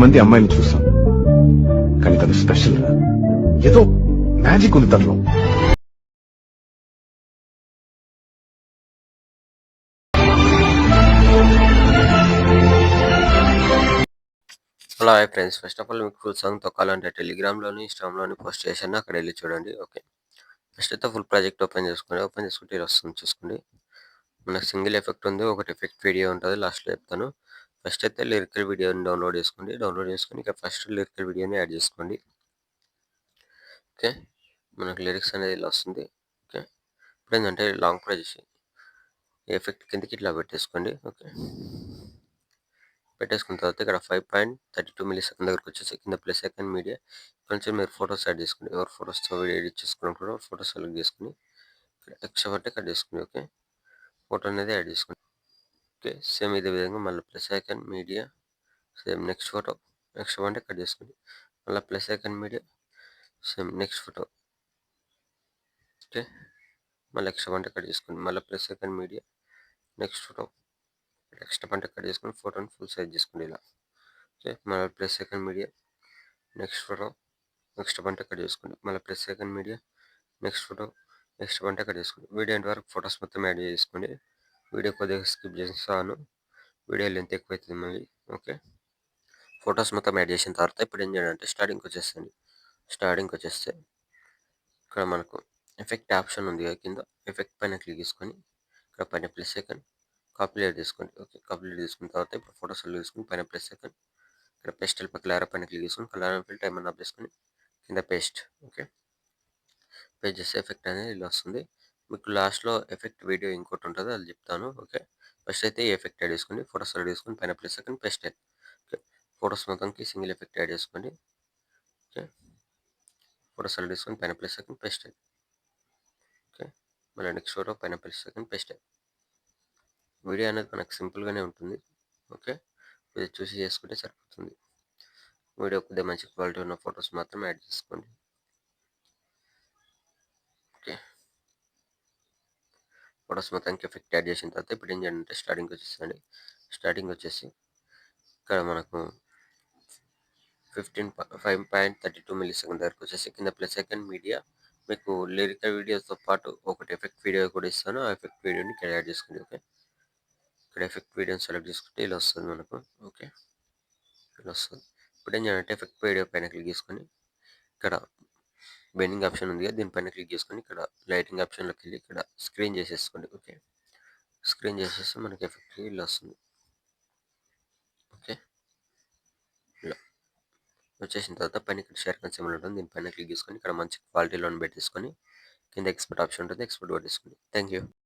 ఎంతమంది అమ్మాయిని చూసాం, కానీ తను స్పెషల్ రా. ఏదో మ్యాజిక్ ఉంది తనలో. Hello hi friends, first of all మీకు ఫుల్ సాంగ్ తొక్కాలంటే టెలిగ్రామ్లోని ఇన్స్టాగ్రామ్లోని పోస్ట్ చేశాను, అక్కడ వెళ్ళి చూడండి. ఓకే, ఫస్ట్ అయితే ఫుల్ ప్రాజెక్ట్ ఓపెన్ చేసుకుంటే ఇలా వస్తుంది చూసుకోండి. మనకు సింగిల్ ఎఫెక్ట్ ఉంది, ఒకటి ఎఫెక్ట్ వీడియో ఉంటుంది, లాస్ట్లో చెప్తాను. ఫస్ట్ అయితే లిరికల్ వీడియోని డౌన్లోడ్ చేసుకొని ఇక ఫస్ట్ లిరికల్ వీడియోని యాడ్ చేసుకోండి. ఓకే, మనకు లిరిక్స్ అనేది ఇలా వస్తుంది. ఓకే, ఇప్పుడు ఏంటంటే లాంగ్ ప్రెస్ ఎఫెక్ట్ కిందకి ఇట్లా పెట్టేసుకోండి. ఓకే, పెట్టేసుకున్న తర్వాత ఇక్కడ 5.32 మిల్లీ సెకండ్ దగ్గరకు వచ్చేసి కింద ప్లస్ సెకండ్ మీడియా కొంచెం మీరు ఫోటోస్ యాడ్ చేసుకోండి. ఎవరు ఫోటోస్తో వీడియో ఎడిట్ చేసుకున్నప్పుడు ఫోటో సెలెక్ట్ చేసుకుని ఇక్కడ ఎక్స్ట్రా బట్టి కట్ చేసుకోండి. ఓకే, ఫోటో అనేది యాడ్ చేసుకోండి. ఓకే, సేమ్ ఇదే విధంగా మళ్ళీ plus second media same next photo extra అంటే కట్ చేసుకోండి. మళ్ళీ plus second media same next photo. Okay, మళ్ళీ ఎక్స్ట్రా అంటే కట్ చేసుకోండి. మళ్ళీ plus second media next photo extra అంటే కట్ చేసుకొని ఫోటోని ఫుల్ సైజ్ చేసుకోండి ఇలా. ఓకే, మళ్ళీ plus second media next photo next పంట కట్ చేసుకోండి. మళ్ళీ plus second media next photo next పంట కట్ చేసుకోండి. వీడియో ఎండ్ వరకు ఫొటోస్ మొత్తం యాడ్ చేసుకోండి. వీడియో కొద్దిగా స్కిప్ చేస్తాను, వీడియో లెంత్ ఎక్కువ అవుతుంది మళ్ళీ. ఓకే, ఫొటోస్ మొత్తం యాడ్ చేసిన తర్వాత ఇప్పుడు ఏం చేయాలంటే స్టార్టింగ్కి వచ్చేస్తే ఇక్కడ మనకు ఎఫెక్ట్ ఆప్షన్ ఉంది కదా, కింద ఎఫెక్ట్ పైన క్లిక్ చేసుకొని ఇక్కడ పైన ప్లస్ సెకండ్ కాపీ లేయర్ తీసుకోండి. ఓకే, కాపీ లేయర్ తీసుకున్న తర్వాత ఇప్పుడు ఫొటోస్ తీసుకుని పైన ప్లస్ సెకండ్ ఇక్కడ పేస్టల్ కలర్ పైన క్లిక్ చేసుకుని కలర్ ఫిల్ టైం అప్ చేసుకొని కింద పేస్ట్. ఓకే, పేస్ట్ చేస్తే ఎఫెక్ట్ అనేది ఇలా వస్తుంది. మీకు లాస్ట్లో ఎఫెక్ట్ వీడియో ఇంకోటి ఉంటుంది, అది చెప్తాను. ఓకే, ఫస్ట్ అయితే ఈ ఎఫెక్ట్ యాడ్ చేసుకోండి. ఫోటోస్ యాడ్ చేసుకొని పైన plus second paste. Okay, photos మొత్తంకి సింగిల్ ఎఫెక్ట్ యాడ్ చేసుకోండి. ఓకే, ఫోటోస్ యాడ్ చేసుకొని పైన ప్లస్ సెకండ్ పేస్ట్. ఓకే, మళ్ళీ నెక్స్ట్ ఫోటో పైన ప్లస్ సెకండ్ పేస్ట్. వీడియో అనేది మనకు సింపుల్గానే ఉంటుంది. ఓకే, ఇది చూసి చేసుకుంటే సరిపోతుంది. వీడియో కొద్దిగా మంచి క్వాలిటీ ఉన్న ఫొటోస్ మాత్రం యాడ్ చేసుకోండి. ఓకే, ఫొటోస్ మొత్తానికి ఎఫెక్ట్ యాడ్ చేసిన తర్వాత ఇప్పుడు ఏం చేయాలంటే స్టార్టింగ్ వచ్చేసి ఇక్కడ మనకు 5.32 మిల్లీ సెకండ్ దగ్గరకు వచ్చేసి కింద ప్లస్ సెకండ్ మీడియా మీకు లిరికల్ వీడియోతో పాటు ఒకటి ఎఫెక్ట్ వీడియో కూడా ఇస్తాను, ఆ ఎఫెక్ట్ వీడియోని ఇక్కడ యాడ్ చేసుకోండి. ఓకే, ఇక్కడ ఎఫెక్ట్ వీడియోని సెలెక్ట్ చేసుకుంటే ఇలా వస్తుంది మనకు. ఓకే, ఇలా వస్తుంది. ఇప్పుడు ఏం చేయాలంటే ఎఫెక్ట్ వీడియో పైన క్లిక్ చేసుకొని ఇక్కడ బెండింగ్ ఆప్షన్ ఉంది కదా, దీనిపైన క్లిక్ చేసుకొని ఇక్కడ లైటింగ్ ఆప్షన్లోకి వెళ్ళి ఇక్కడ స్క్రీన్ చేసేసుకోండి. ఓకే, స్క్రీన్ చేసేస్తే మనకి ఎఫెక్ట్ ఇలా వస్తుంది. ఓకే, ఇలా వచ్చేసిన తర్వాత పైన ఇక్కడ షేర్ కన్సెంబల్ ఉంటుంది, దీనిపైన క్లిక్ చేసుకొని ఇక్కడ మంచి క్వాలిటీలో పెట్టేసుకొని కింద ఎక్స్పోర్ట్ ఆప్షన్ ఉంటుంది, ఎక్స్పోర్ట్ పెట్టేసుకోండి. Thank you.